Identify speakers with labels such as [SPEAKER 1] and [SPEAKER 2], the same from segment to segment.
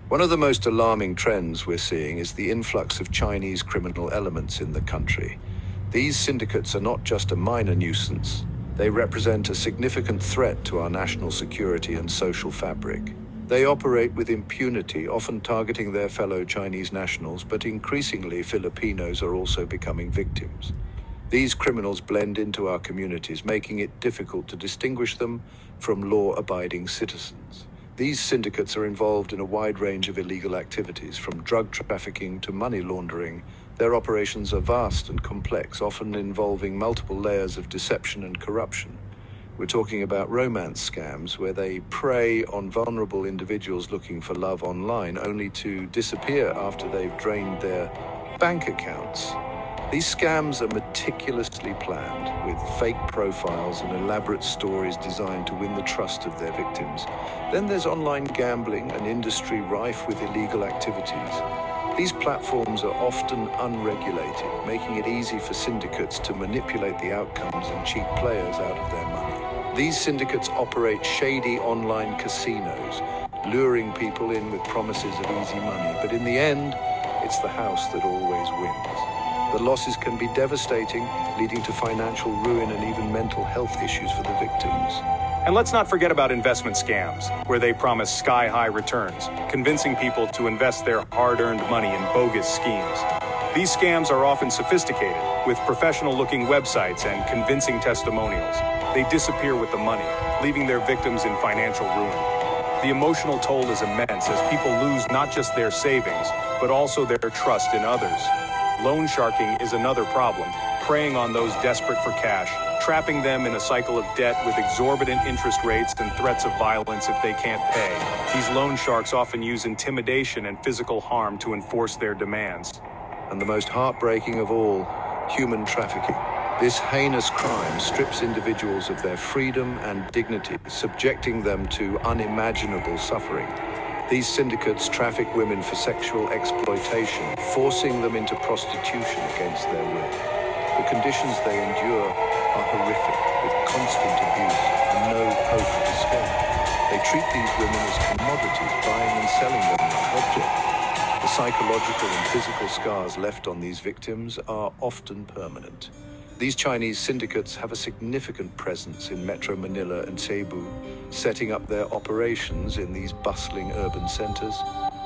[SPEAKER 1] One of the most alarming trends we're seeing is the influx of Chinese criminal elements in the country. These syndicates are not just a minor nuisance. They represent a significant threat to our national security and social fabric. They operate with impunity, often targeting their fellow Chinese nationals, but increasingly Filipinos are also becoming victims. These criminals blend into our communities, making it difficult to distinguish them from law-abiding citizens. These syndicates are involved in a wide range of illegal activities, from drug trafficking to money laundering. Their operations are vast and complex, often involving multiple layers of deception and corruption. We're talking about romance scams, where they prey on vulnerable individuals looking for love online, only to disappear after they've drained their bank accounts. These scams are meticulously planned, with fake profiles and elaborate stories designed to win the trust of their victims. Then there's online gambling, an industry rife with illegal activities. These platforms are often unregulated, making it easy for syndicates to manipulate the outcomes and cheat players out of their money. These syndicates operate shady online casinos, luring people in with promises of easy money, but in the end, it's the house that always wins. The losses can be devastating, leading to financial ruin and even mental health issues for the victims.
[SPEAKER 2] And let's not forget about investment scams, where they promise sky-high returns, convincing people to invest their hard-earned money in bogus schemes. These scams are often sophisticated, with professional-looking websites and convincing testimonials. They disappear with the money, leaving their victims in financial ruin. The emotional toll is immense as people lose not just their savings, but also their trust in others. Loan sharking is another problem, preying on those desperate for cash, trapping them in a cycle of debt with exorbitant interest rates and threats of violence if they can't pay. These loan sharks often use intimidation and physical harm to enforce their demands.
[SPEAKER 1] And the most heartbreaking of all, human trafficking. This heinous crime strips individuals of their freedom and dignity, subjecting them to unimaginable suffering. These syndicates traffic women for sexual exploitation, forcing them into prostitution against their will. The conditions they endure are horrific, with constant abuse and no hope of escape. They treat these women as commodities, buying and selling them like objects. The psychological and physical scars left on these victims are often permanent. These Chinese syndicates have a significant presence in Metro Manila and Cebu, setting up their operations in these bustling urban centers.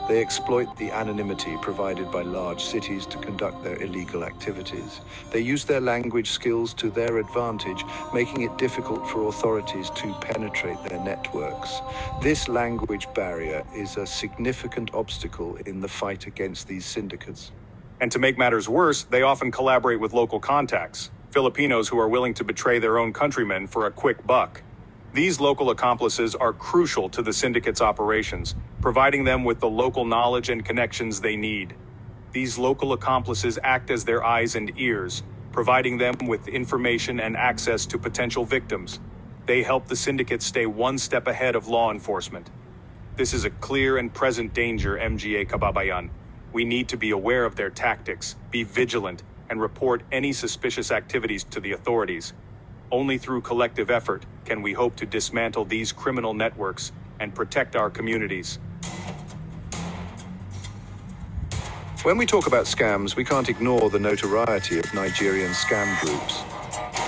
[SPEAKER 1] They exploit the anonymity provided by large cities to conduct their illegal activities. They use their language skills to their advantage, making it difficult for authorities to penetrate their networks. This language barrier is a significant obstacle in the fight against these syndicates.
[SPEAKER 2] And to make matters worse, they often collaborate with local contacts, Filipinos who are willing to betray their own countrymen for a quick buck. These local accomplices are crucial to the syndicate's operations, providing them with the local knowledge and connections they need. These local accomplices act as their eyes and ears, providing them with information and access to potential victims. They help the syndicate stay one step ahead of law enforcement. This is a clear and present danger, MGA Kababayan. We need to be aware of their tactics, be vigilant, and report any suspicious activities to the authorities. Only through collective effort can we hope to dismantle these criminal networks and protect our communities.
[SPEAKER 1] When we talk about scams, we can't ignore the notoriety of Nigerian scam groups.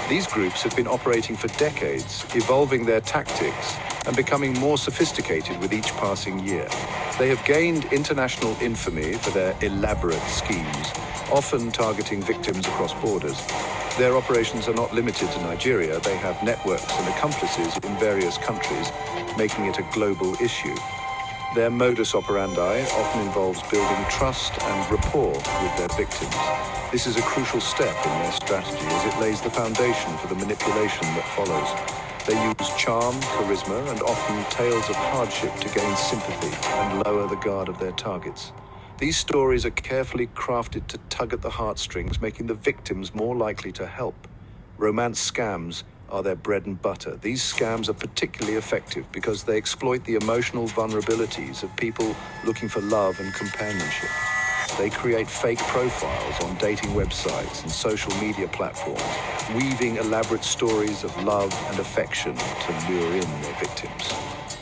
[SPEAKER 1] These groups have been operating for decades, evolving their tactics and becoming more sophisticated with each passing year. They have gained international infamy for their elaborate schemes, often targeting victims across borders. Their operations are not limited to Nigeria. They have networks and accomplices in various countries, making it a global issue. Their modus operandi often involves building trust and rapport with their victims. This is a crucial step in their strategy as it lays the foundation for the manipulation that follows. They use charm, charisma, and often tales of hardship to gain sympathy and lower the guard of their targets. These stories are carefully crafted to tug at the heartstrings, making the victims more likely to help. Romance scams are their bread and butter. These scams are particularly effective because they exploit the emotional vulnerabilities of people looking for love and companionship. They create fake profiles on dating websites and social media platforms, weaving elaborate stories of love and affection to lure in their victims.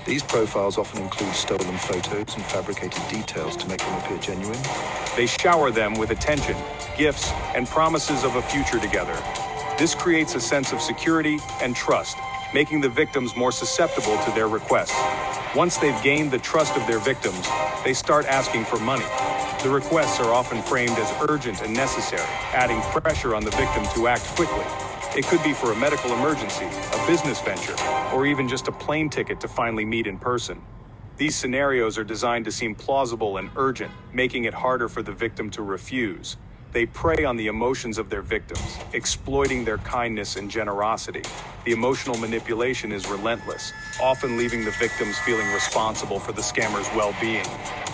[SPEAKER 1] These profiles often include stolen photos and fabricated details to make them appear genuine.
[SPEAKER 2] They shower them with attention, gifts, and promises of a future together. This creates a sense of security and trust, making the victims more susceptible to their requests. Once they've gained the trust of their victims, they start asking for money. The requests are often framed as urgent and necessary, adding pressure on the victim to act quickly. It could be for a medical emergency, a business venture, or even just a plane ticket to finally meet in person. These scenarios are designed to seem plausible and urgent, making it harder for the victim to refuse. They prey on the emotions of their victims, exploiting their kindness and generosity. The emotional manipulation is relentless, often leaving the victims feeling responsible for the scammer's well-being.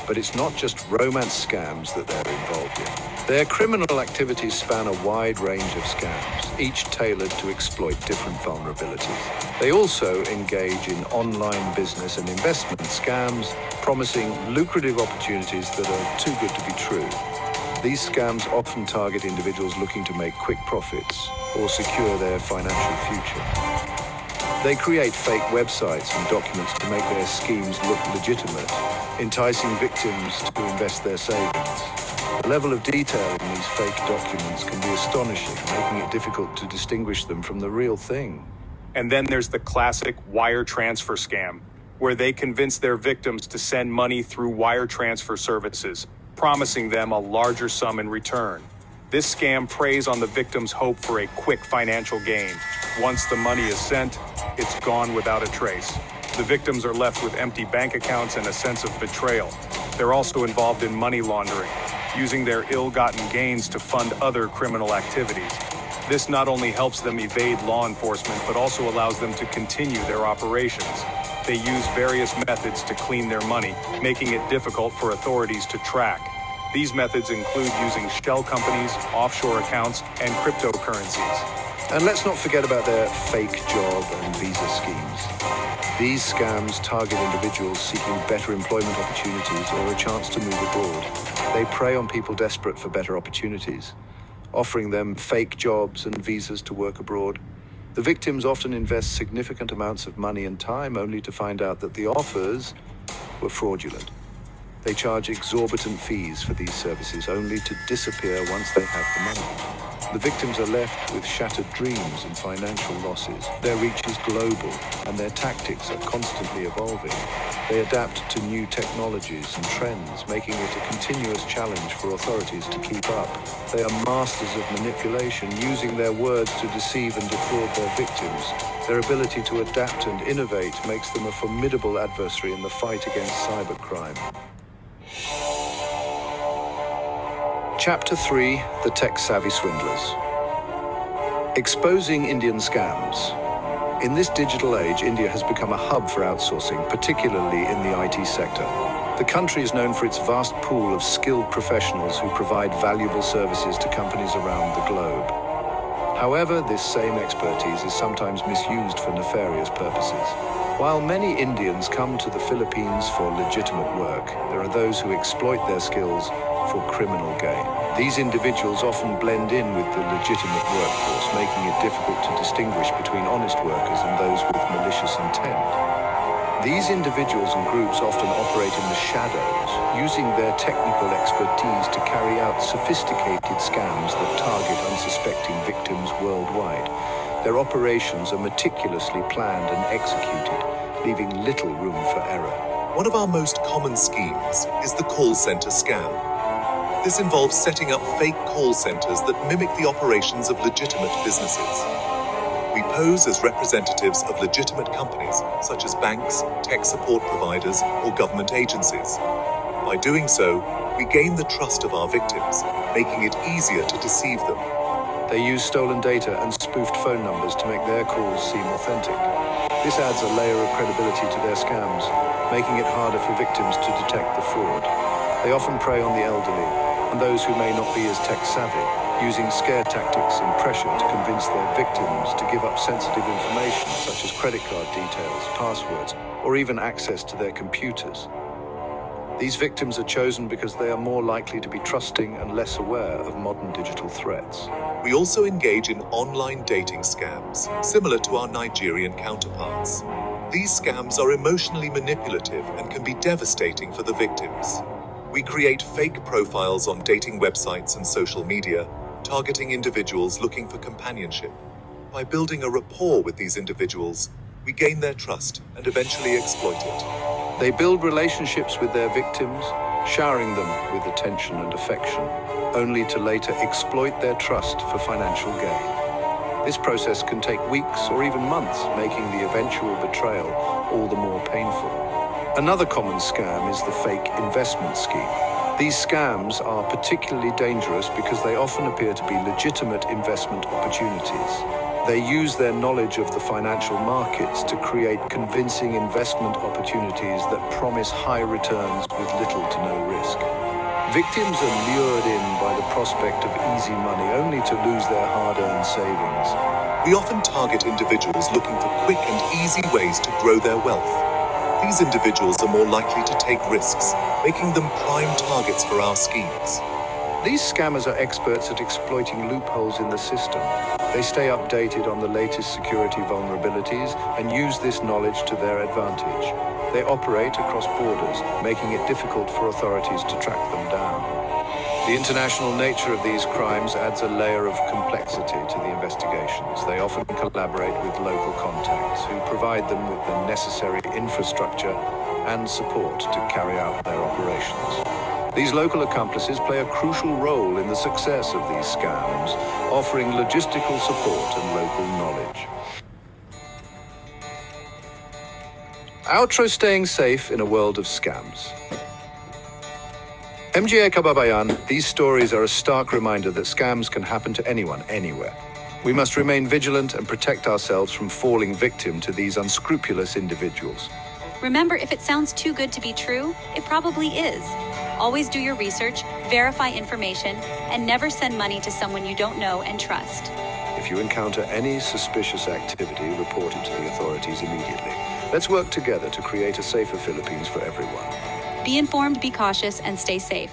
[SPEAKER 1] But it's not just romance scams that they're involved in. Their criminal activities span a wide range of scams, each tailored to exploit different vulnerabilities. They also engage in online business and investment scams, promising lucrative opportunities that are too good to be true. These scams often target individuals looking to make quick profits or secure their financial future. They create fake websites and documents to make their schemes look legitimate, enticing victims to invest their savings. The level of detail in these fake documents can be astonishing, making it difficult to distinguish them from the real thing.
[SPEAKER 2] And then there's the classic wire transfer scam, where they convince their victims to send money through wire transfer services, promising them a larger sum in return. This scam preys on the victim's hope for a quick financial gain. Once the money is sent, it's gone without a trace. The victims are left with empty bank accounts and a sense of betrayal. They're also involved in money laundering, using their ill-gotten gains to fund other criminal activities. This not only helps them evade law enforcement, but also allows them to continue their operations. They use various methods to clean their money, making it difficult for authorities to track. These methods include using shell companies, offshore accounts, and cryptocurrencies.
[SPEAKER 1] And let's not forget about their fake job and visa schemes. These scams target individuals seeking better employment opportunities or a chance to move abroad. They prey on people desperate for better opportunities, offering them fake jobs and visas to work abroad. The victims often invest significant amounts of money and time only to find out that the offers were fraudulent. They charge exorbitant fees for these services only to disappear once they have the money. The victims are left with shattered dreams and financial losses. Their reach is global, and their tactics are constantly evolving. They adapt to new technologies and trends, making it a continuous challenge for authorities to keep up. They are masters of manipulation, using their words to deceive and defraud their victims. Their ability to adapt and innovate makes them a formidable adversary in the fight against cybercrime. Chapter 3: The Tech-Savvy Swindlers. Exposing Indian scams. In this digital age, India has become a hub for outsourcing, particularly in the IT sector. The country is known for its vast pool of skilled professionals who provide valuable services to companies around the globe. However, this same expertise is sometimes misused for nefarious purposes. While many Indians come to the Philippines for legitimate work, there are those who exploit their skills for criminal gain. These individuals often blend in with the legitimate workforce, making it difficult to distinguish between honest workers and those with malicious intent. These individuals and groups often operate in the shadows, using their technical expertise to carry out sophisticated scams that target unsuspecting victims worldwide. Their operations are meticulously planned and executed, leaving little room for error.
[SPEAKER 3] One of our most common schemes is the call center scam. This involves setting up fake call centers that mimic the operations of legitimate businesses. We pose as representatives of legitimate companies, such as banks, tech support providers, or government agencies. By doing so, we gain the trust of our victims, making it easier to deceive them.
[SPEAKER 1] They use stolen data and spoofed phone numbers to make their calls seem authentic. This adds a layer of credibility to their scams, making it harder for victims to detect the fraud. They often prey on the elderly and those who may not be as tech-savvy, using scare tactics and pressure to convince their victims to give up sensitive information such as credit card details, passwords, or even access to their computers. These victims are chosen because they are more likely to be trusting and less aware of modern digital threats.
[SPEAKER 3] We also engage in online dating scams, similar to our Nigerian counterparts. These scams are emotionally manipulative and can be devastating for the victims. We create fake profiles on dating websites and social media, targeting individuals looking for companionship. By building a rapport with these individuals, we gain their trust and eventually exploit it.
[SPEAKER 1] They build relationships with their victims, showering them with attention and affection, only to later exploit their trust for financial gain. This process can take weeks or even months, making the eventual betrayal all the more painful. Another common scam is the fake investment scheme. These scams are particularly dangerous because they often appear to be legitimate investment opportunities. They use their knowledge of the financial markets to create convincing investment opportunities that promise high returns with little to no risk. Victims are lured in by the prospect of easy money only to lose their hard-earned savings.
[SPEAKER 3] We often target individuals looking for quick and easy ways to grow their wealth. These individuals are more likely to take risks, making them prime targets for our schemes.
[SPEAKER 1] These scammers are experts at exploiting loopholes in the system. They stay updated on the latest security vulnerabilities and use this knowledge to their advantage. They operate across borders, making it difficult for authorities to track them down. The international nature of these crimes adds a layer of complexity to the investigations. They often collaborate with local contacts who provide them with the necessary infrastructure and support to carry out their operations. These local accomplices play a crucial role in the success of these scams, offering logistical support and local knowledge. Outro: staying safe in a world of scams. MGA Kababayan, these stories are a stark reminder that scams can happen to anyone, anywhere. We must remain vigilant and protect ourselves from falling victim to these unscrupulous individuals.
[SPEAKER 4] Remember, if it sounds too good to be true, it probably is. Always do your research, verify information, and never send money to someone you don't know and trust.
[SPEAKER 1] If you encounter any suspicious activity, report it to the authorities immediately. Let's work together to create a safer Philippines for everyone.
[SPEAKER 4] Be informed, be cautious, and stay safe.